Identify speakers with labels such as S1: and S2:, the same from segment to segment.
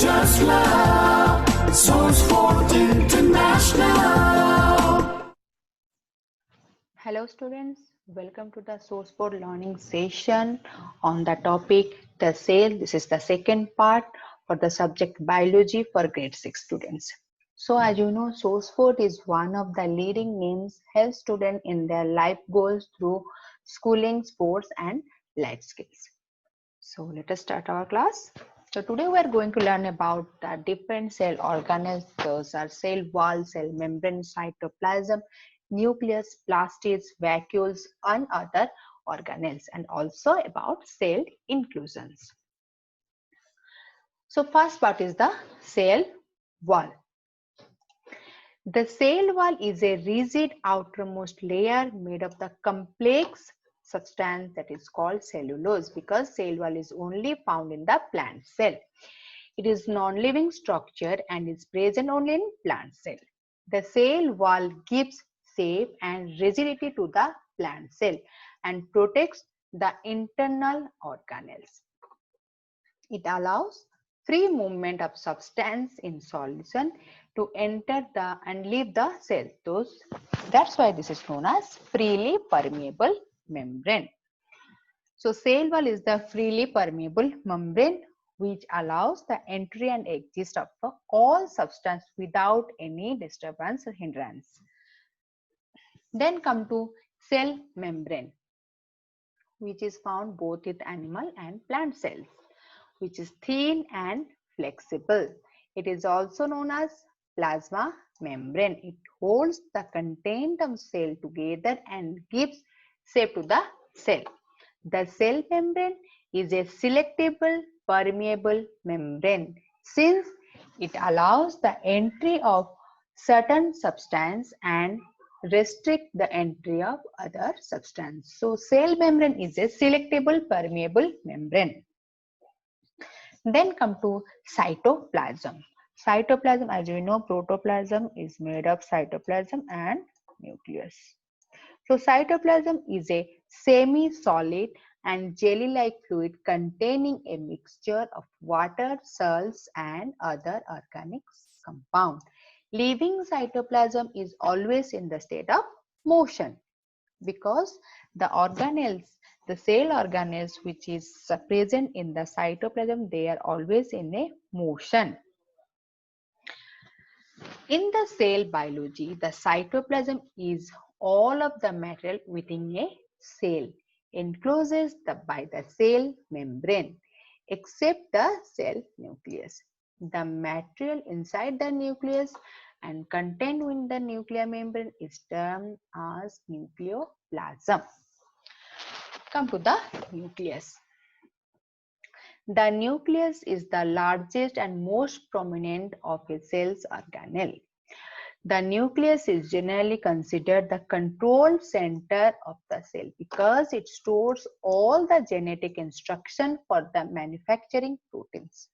S1: just love. Source for International.
S2: Hello students, welcome to the Source Board learning session on the topic the cell. This is the second part for the subject biology for grade 6 students. So as you know, Source Board is one of the leading names help students in their life goals through schooling, sports and life skills. So let us start our class. So today we are going to learn about the different cell organelles. Those are cell wall, cell membrane, cytoplasm, nucleus, plastids, vacuoles, and other organelles, and also about cell inclusions. So first part is the cell wall. The cell wall is a rigid outermost layer made of the complex substance that is called cellulose, because cell wall is only found in the plant cell. It is non-living structure and is present only in plant cell. The cell wall gives shape and rigidity to the plant cell and protects the internal organelles. It allows free movement of substance in solution to enter the and leave the cell. That's why this is known as freely permeable membrane. So cell wall is the freely permeable membrane which allows the entry and exit of all substance without any disturbance or hindrance. Then come to cell membrane, which is found both in animal and plant cells, which is thin and flexible. It is also known as plasma membrane. It holds the content of cell together and gives shape to the cell. The cell membrane is a selectable permeable membrane since it allows the entry of certain substance and restrict the entry of other substance. So cell membrane is a selectable permeable membrane. Then come to cytoplasm. Cytoplasm, as you know, protoplasm is made of cytoplasm and nucleus. So cytoplasm is a semi-solid and jelly-like fluid containing a mixture of water, salts and other organic compounds. Living cytoplasm is always in the state of motion because the organelles, the cell organelles which is present in the cytoplasm, they are always in a motion. In the cell biology, the cytoplasm is all of the material within a cell enclosed by the cell membrane except the cell nucleus. The material inside the nucleus and contained within the nuclear membrane is termed as nucleoplasm. Come to the nucleus. The nucleus is the largest and most prominent of a cell's organelle. The nucleus is generally considered the control center of the cell because it stores all the genetic instruction for the manufacturing proteins.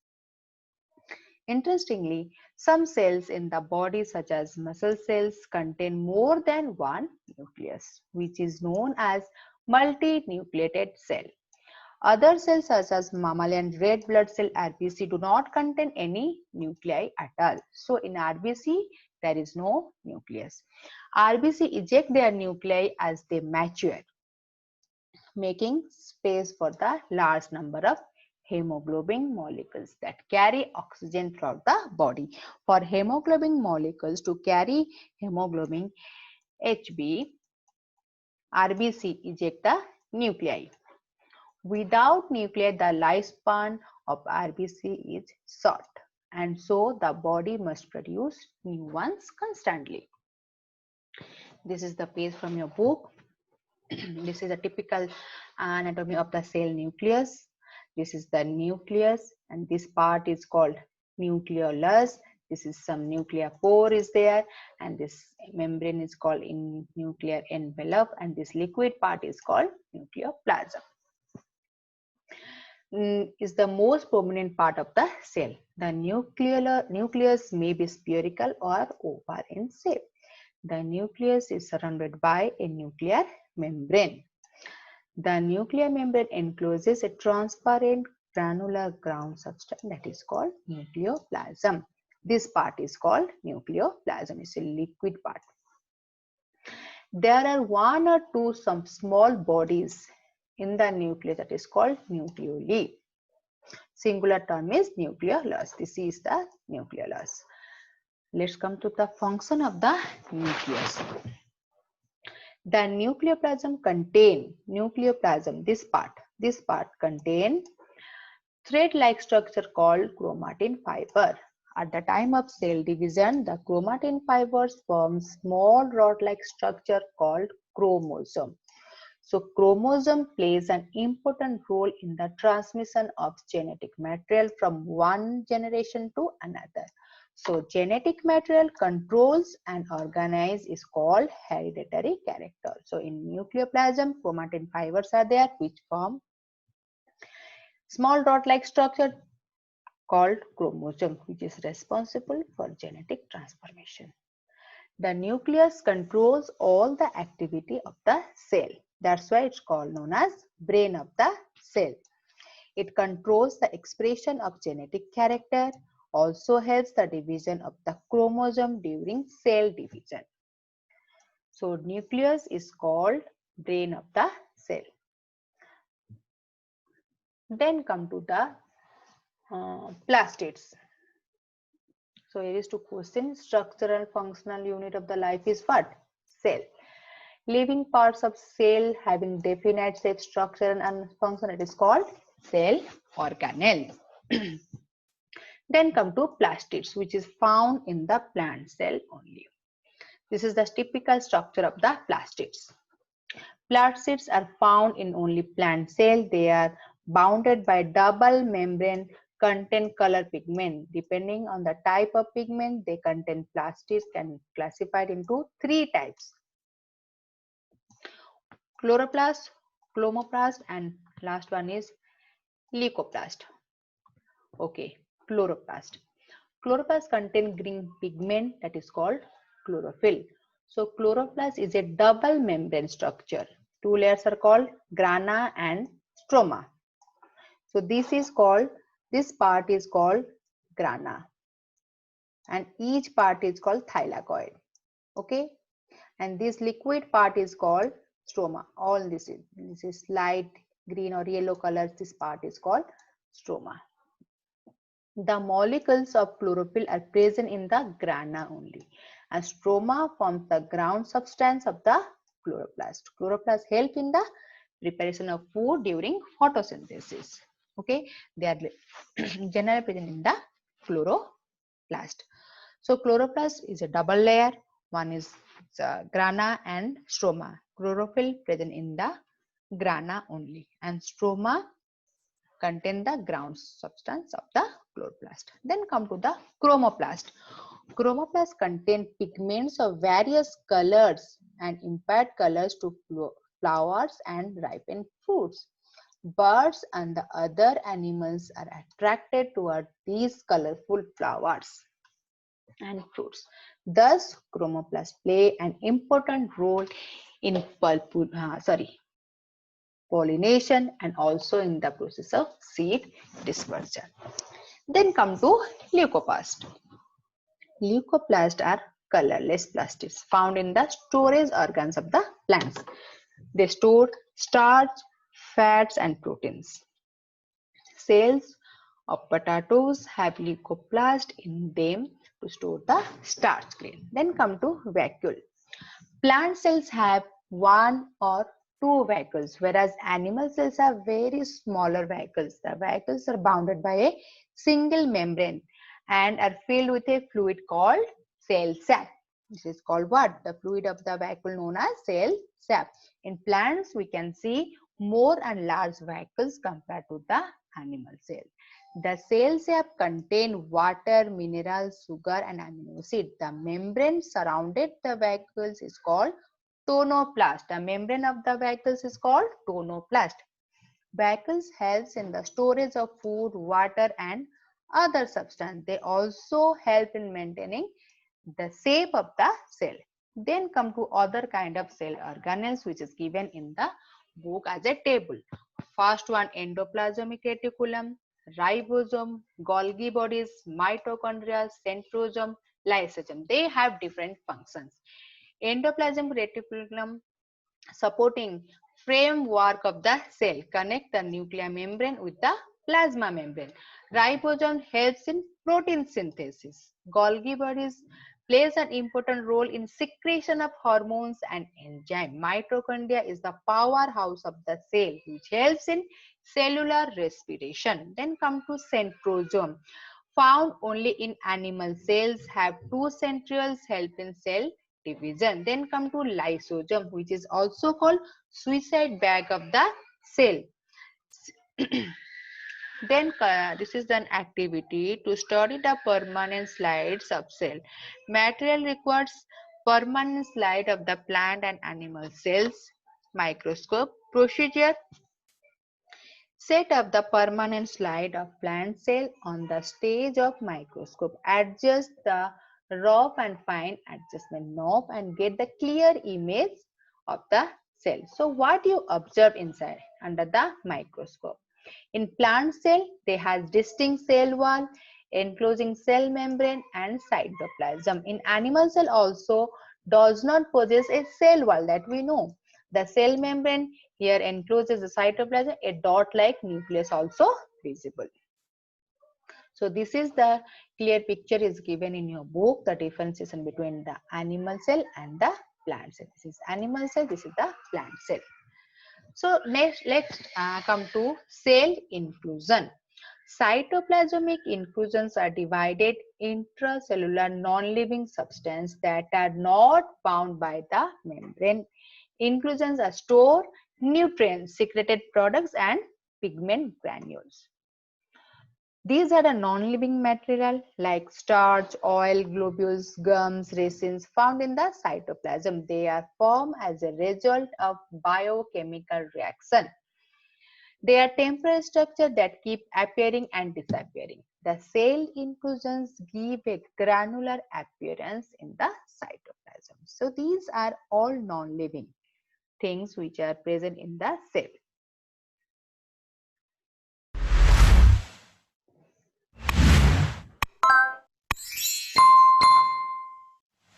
S2: Interestingly, some cells in the body such as muscle cells contain more than one nucleus, which is known as multinucleated cell. Other cells such as mammalian red blood cell RBC do not contain any nuclei at all. So in RBC, there is no nucleus. RBC eject their nuclei as they mature, making space for the large number of hemoglobin molecules that carry oxygen throughout the body. For hemoglobin molecules to carry hemoglobin HB, RBC eject the nuclei. Without nuclei, the lifespan of RBC is short, and so the body must produce new ones constantly. This is the page from your book. This is a typical anatomy of the cell nucleus. This is the nucleus, and this part is called nucleolus. This is some nuclear pore is there, and this membrane is called in nuclear envelope, and this liquid part is called nucleoplasm. Is the most prominent part of the cell. The nucleus may be spherical or oval in shape. The nucleus is surrounded by a nuclear membrane. The nuclear membrane encloses a transparent granular ground substance that is called nucleoplasm. This part is called nucleoplasm. It's a liquid part. There are one or two some small bodies in the nucleus that is called nucleoli. Singular term is nucleolus. This is the nucleolus. Let's come to the function of the nucleus. The nucleoplasm contain this part contain thread-like structure called chromatin fiber. At the time of cell division, the chromatin fibers form small rod-like structure called chromosome. So chromosome plays an important role in the transmission of genetic material from one generation to another. So genetic material controls and organize is called hereditary character. So in nucleoplasm, chromatin fibers are there which form small rod-like structure called chromosome, which is responsible for genetic transformation. The nucleus controls all the activity of the cell. That's why it's called known as brain of the cell. It controls the expression of genetic character, also helps the division of the chromosome during cell division. So nucleus is called brain of the cell. Then come to the plastids. So here is to question structural functional unit of the life is what? Cell. Living parts of cell having definite shape, structure and function, it is called cell organelle. Then come to plastids, which is found in the plant cell only. This is the typical structure of the plastids. Plastids are found in only plant cell. They are bounded by double membrane contain color pigment. Depending on the type of pigment they contain, plastids can be classified into three types: chloroplast, chromoplast, and last one is leucoplast. Okay, chloroplast. Chloroplast contain green pigment that is called chlorophyll. So chloroplast is a double membrane structure. Two layers are called grana and stroma. So this part is called grana and each part is called thylakoid. Okay, and this liquid part is called stroma. All this is light green or yellow colors. This part is called stroma. The molecules of chlorophyll are present in the grana only, and stroma forms the ground substance of the chloroplast. Chloroplast help in the preparation of food during photosynthesis. Okay, they are generally present in the chloroplast. So chloroplast is a double layer. One is grana and stroma. Chlorophyll present in the grana only, and stroma contain the ground substance of the chloroplast. Then come to the chromoplast. Chromoplast contain pigments of various colors and impart colors to flowers and ripened fruits. Birds and the other animals are attracted toward these colorful flowers and fruits. Thus, chromoplasts play an important role in pollination and also in the process of seed dispersion. Then come to leucoplast. Leucoplasts are colorless plastids found in the storage organs of the plants. They store starch, fats and proteins. Cells of potatoes have leucoplast in them to store the starch grain. Then come to vacuole. Plant cells have one or two vacuoles, whereas animal cells have very smaller vacuoles. The vacuoles are bounded by a single membrane and are filled with a fluid called cell sap. This is called what? The fluid of the vacuole known as cell sap. In plants, we can see more and large vacuoles compared to the animal cell. The cell sap contain water, minerals, sugar and amino acid. The membrane surrounded the vacuoles is called tonoplast. The membrane of the vacuoles is called tonoplast. Vacuoles helps in the storage of food, water and other substance. They also help in maintaining the shape of the cell. Then come to other kind of cell organelles which is given in the book as a table. First one, endoplasmic reticulum. ribosome, Golgi bodies, mitochondria, centrosome, lysosome. They have different functions. Endoplasmic reticulum supporting framework of the cell connect the nuclear membrane with the plasma membrane. Ribosome helps in protein synthesis. Golgi bodies plays an important role in secretion of hormones and enzyme. Mitochondria is the powerhouse of the cell which helps in cellular respiration. Then come to centrosome. Found only in animal cells, have two centrioles help in cell division. Then come to lysosome, which is also called suicide bag of the cell. Then this is an activity to study the permanent slides of cell. Material requires permanent slide of the plant and animal cells. Microscope procedure. Set up the permanent slide of plant cell on the stage of microscope. Adjust the rough and fine adjustment knob and get the clear image of the cell. So what you observe inside under the microscope? In plant cell, they has distinct cell wall, enclosing cell membrane and cytoplasm. In animal cell also does not possess a cell wall, that we know. The cell membrane here encloses the cytoplasm, a dot-like nucleus also visible. So this is the clear picture is given in your book, the differentiation between the animal cell and the plant cell. This is animal cell, this is the plant cell. So next, let's come to cell inclusion. Cytoplasmic inclusions are divided intracellular non-living substances that are not bound by the membrane. Inclusions are stored nutrients, secreted products, and pigment granules. These are the non-living material like starch, oil, globules, gums, resins found in the cytoplasm. They are formed as a result of biochemical reaction. They are temporary structures that keep appearing and disappearing. The cell inclusions give a granular appearance in the cytoplasm. So these are all non-living things which are present in the cell.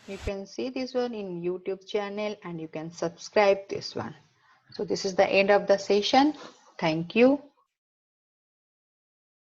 S2: You can see this one in YouTube channel and you can subscribe this one. So this is the end of the session. Thank you.